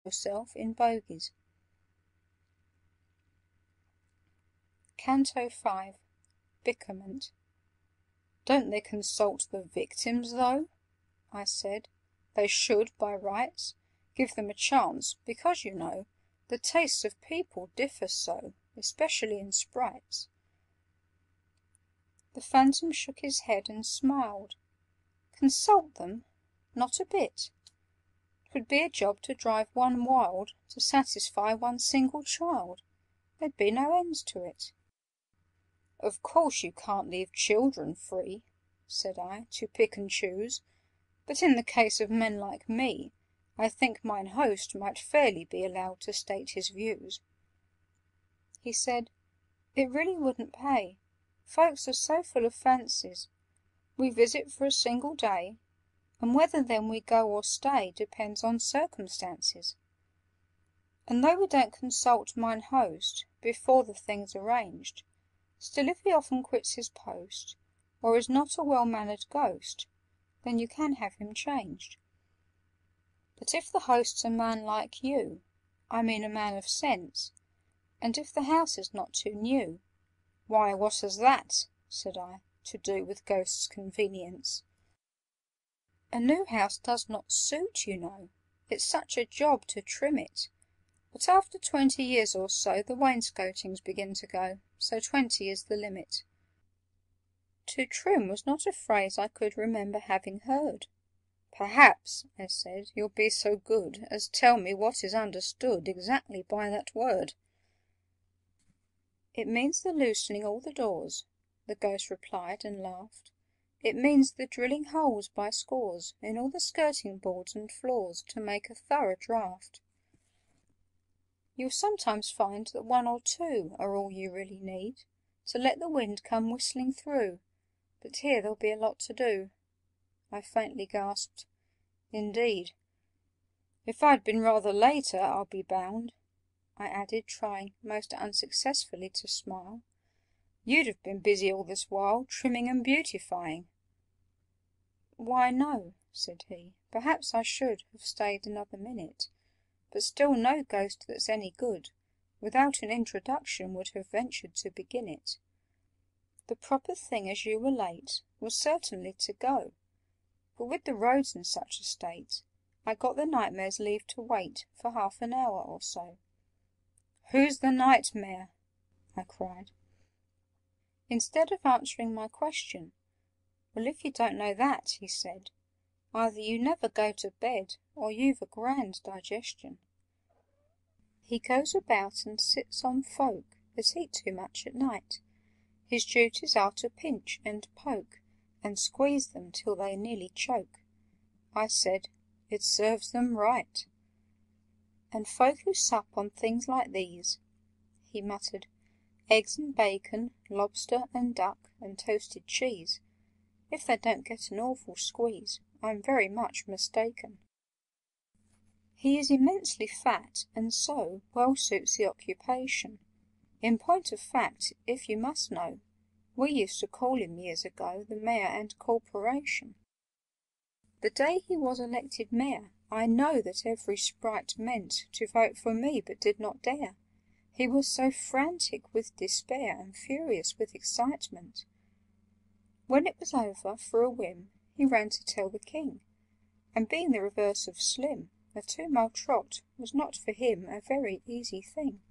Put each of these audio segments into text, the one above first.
yourself in bogies. Canto 5. Bickerment. "Don't they consult the victims, though?" I said. "They should, by rights. Give them a chance, because, you know, the tastes of people differ so, especially in sprites." The Phantom shook his head and smiled. "Consult them? Not a bit. 'Twould be a job to drive one wild to satisfy one single child. There'd be no end to it." "Of course you can't leave children free," said I, "to pick and choose, but in the case of men like me, I think mine host might fairly be allowed to state his views." He said, "It really wouldn't pay. Folks are so full of fancies. We visit for a single day, and whether then we go or stay depends on circumstances. And though we don't consult mine host before the thing's arranged, still if he often quits his post, or is not a well-mannered ghost, then you can have him changed. But if the host's a man like you, I mean a man of sense, and if the house is not too new—" "Why, what has that," said I, "to do with ghosts' convenience?" "A new house does not suit, you know. It's such a job to trim it. But after 20 years or so the wainscotings begin to go, so 20 is the limit." To trim was not a phrase I could remember having heard. "Perhaps," I said, "you'll be so good as tell me what is understood exactly by that word." "It means the loosening all the doors," the Ghost replied and laughed. "It means the drilling holes by scores in all the skirting boards and floors to make a thorough draught. You'll sometimes find that 1 or 2 are all you really need to let the wind come whistling through, but here there'll be a lot to do." I faintly gasped, "Indeed! If I'd been rather later, I'll be bound," I added, trying most unsuccessfully to smile, "you'd have been busy all this while, trimming and beautifying." "Why, no," said he. "Perhaps I should have stayed another minute, but still no ghost that's any good without an introduction would have ventured to begin it. The proper thing, as you were late, was certainly to go, but with the roads in such a state, I got the nightmare's leave to wait for half an hour or so." "Who's the nightmare?" I cried. Instead of answering my question, "Well, if you don't know that," he said, "either you never go to bed, or you've a grand digestion. He goes about and sits on folk that eat too much at night. His duties are to pinch and poke, and squeeze them till they nearly choke." I said, "It serves them right." "And folk who sup on things like these," he muttered, "eggs and bacon, lobster and duck, and toasted cheese, if they don't get an awful squeeze, I'm very much mistaken." He is immensely fat, and so well suits the occupation. In point of fact, if you must know, we used to call him years ago the Mayor and Corporation. The day he was elected Mayor, I know that every sprite meant to vote for me, but did not dare. He was so frantic with despair and furious with excitement. When it was over, for a whim, he ran to tell the King, and being the reverse of slim, a 2-mile trot was not for him a very easy thing.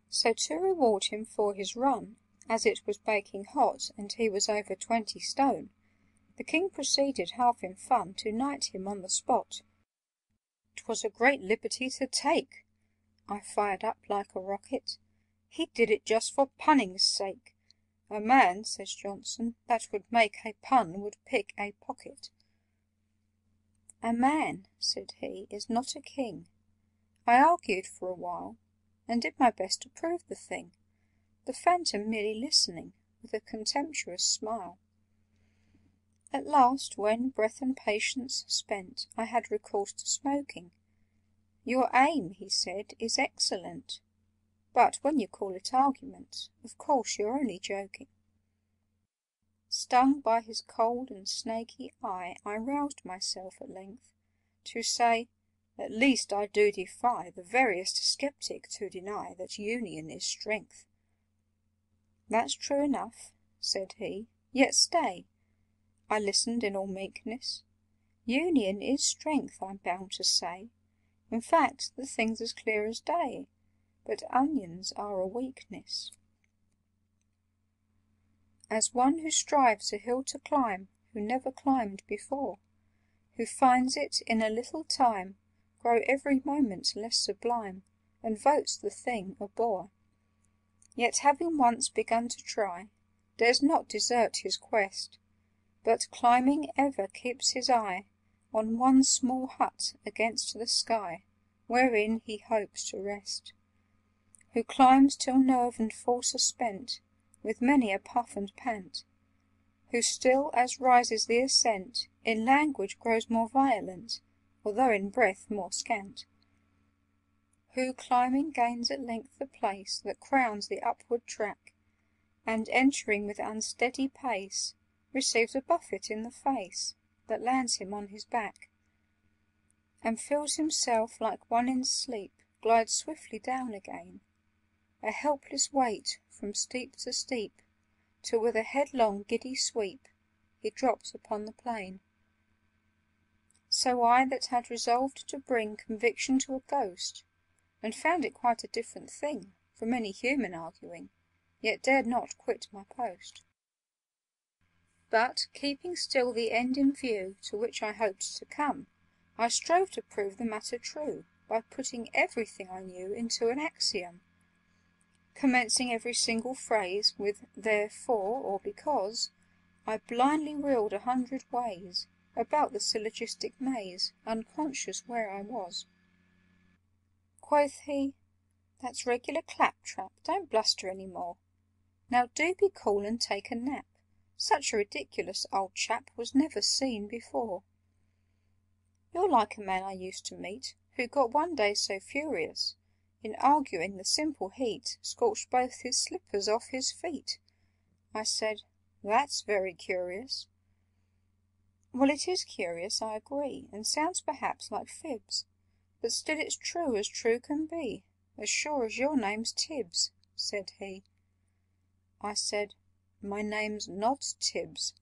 So to reward him for his run, as it was baking hot and he was over 20 stone, the King proceeded, half in fun, to knight him on the spot. "'Twas a great liberty to take," I fired up like a rocket. "He did it just for punning's sake. A man," says Johnson, "that would make a pun would pick a pocket." "A man," said he, "is not a king." I argued for a while, and did my best to prove the thing, the Phantom merely listening, with a contemptuous smile. At last, when, breath and patience spent, I had recourse to smoking, "Your aim," he said, "is excellent, but when you call it argument, of course you're only joking." Stung by his cold and snaky eye, I roused myself at length to say, At least I do defy the veriest sceptic to deny that union is strength." "That's true enough," said he, "yet stay." I listened in all meekness. "Union is strength, I'm bound to say. In fact, the thing's as clear as day. But onions are a weakness." As one who strives a hill to climb, who never climbed before, who finds it in a little time grow every moment less sublime, and votes the thing a bore, yet having once begun to try, dares not desert his quest, but climbing ever keeps his eye on one small hut against the sky, wherein he hopes to rest, who climbs till nerve and force are spent, with many a puff and pant, who still, as rises the ascent, in language grows more violent, although in breath more scant, who, climbing, gains at length the place that crowns the upward track, and, entering with unsteady pace, receives a buffet in the face that lands him on his back, and feels himself, like one in sleep, glide swiftly down again, a helpless weight from steep to steep, till with a headlong giddy sweep he drops upon the plain. So I, that had resolved to bring conviction to a ghost, and found it quite a different thing from any human arguing, yet dared not quit my post, but, keeping still the end in view to which I hoped to come, I strove to prove the matter true by putting everything I knew into an axiom, commencing every single phrase with "therefore" or "because." I blindly reeled 100 ways about the syllogistic maze, unconscious where I was. Quoth he, "That's regular claptrap, don't bluster any more. Now do be cool and take a nap. Such a ridiculous old chap was never seen before. You're like a man I used to meet, who got one day so furious, in arguing the simple heat scorched both his slippers off his feet." I said, "That's very curious." "Well, it is curious, I agree, and sounds perhaps like fibs, but still it's true as true can be, as sure as your name's Tibbs," said he. I said, "My name's not Tibbs."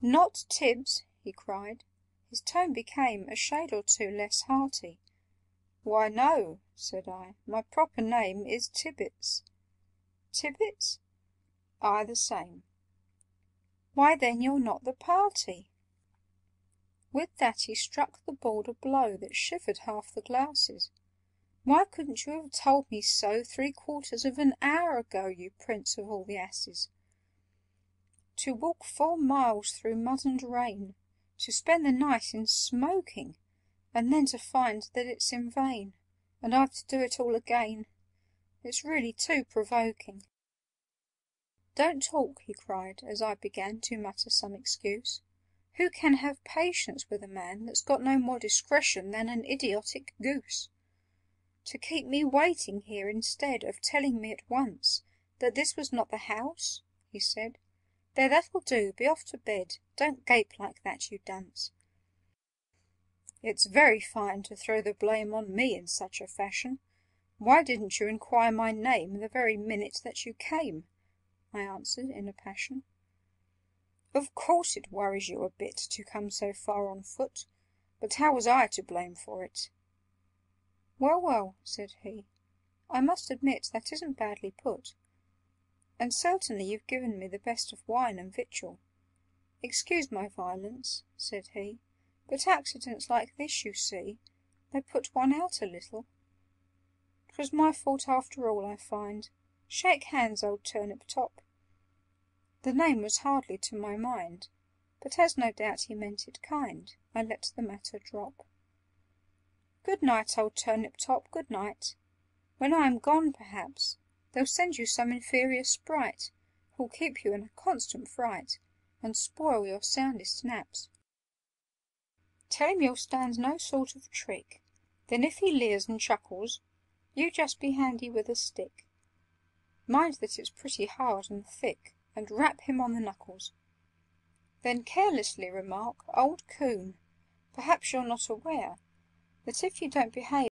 "Not Tibbs!" he cried. His tone became a shade or two less hearty. "Why, no," said I. "My proper name is Tibbets." "Tibbets?" "Aye, the same." "Why, then you're not the party!" With that he struck the board a blow that shivered half the glasses. "Why couldn't you have told me so 3/4 of an hour ago, you prince of all the asses? To walk 4 miles through mud and rain, to spend the night in smoking, and then to find that it's in vain, and I've to do it all again. It's really too provoking." "Don't talk," he cried, as I began to mutter some excuse. "Who can have patience with a man that's got no more discretion than an idiotic goose? To keep me waiting here instead of telling me at once that this was not the house?" he said. "There, that'll do, be off to bed. Don't gape like that, you dunce." "It's very fine to throw the blame on me in such a fashion. Why didn't you inquire my name the very minute that you came?" I answered in a passion. "Of course it worries you a bit to come so far on foot, but how was I to blame for it?" "Well, well," said he, "I must admit that isn't badly put, and certainly you've given me the best of wine and victual. Excuse my violence," said he, "but accidents like this, you see, they put one out a little. 'Twas my fault after all, I find. Shake hands, old Turnip top." The name was hardly to my mind, but as no doubt he meant it kind, I let the matter drop. "Good night, old Turnip top, good night. When I am gone, perhaps, they'll send you some inferior sprite, who'll keep you in a constant fright, and spoil your soundest naps. Tell him you'll stand no sort of trick. Then if he leers and chuckles, you just be handy with a stick. Mind that it's pretty hard and thick, and rap him on the knuckles. Then carelessly remark, 'Old coon, perhaps you're not aware That if you don't behave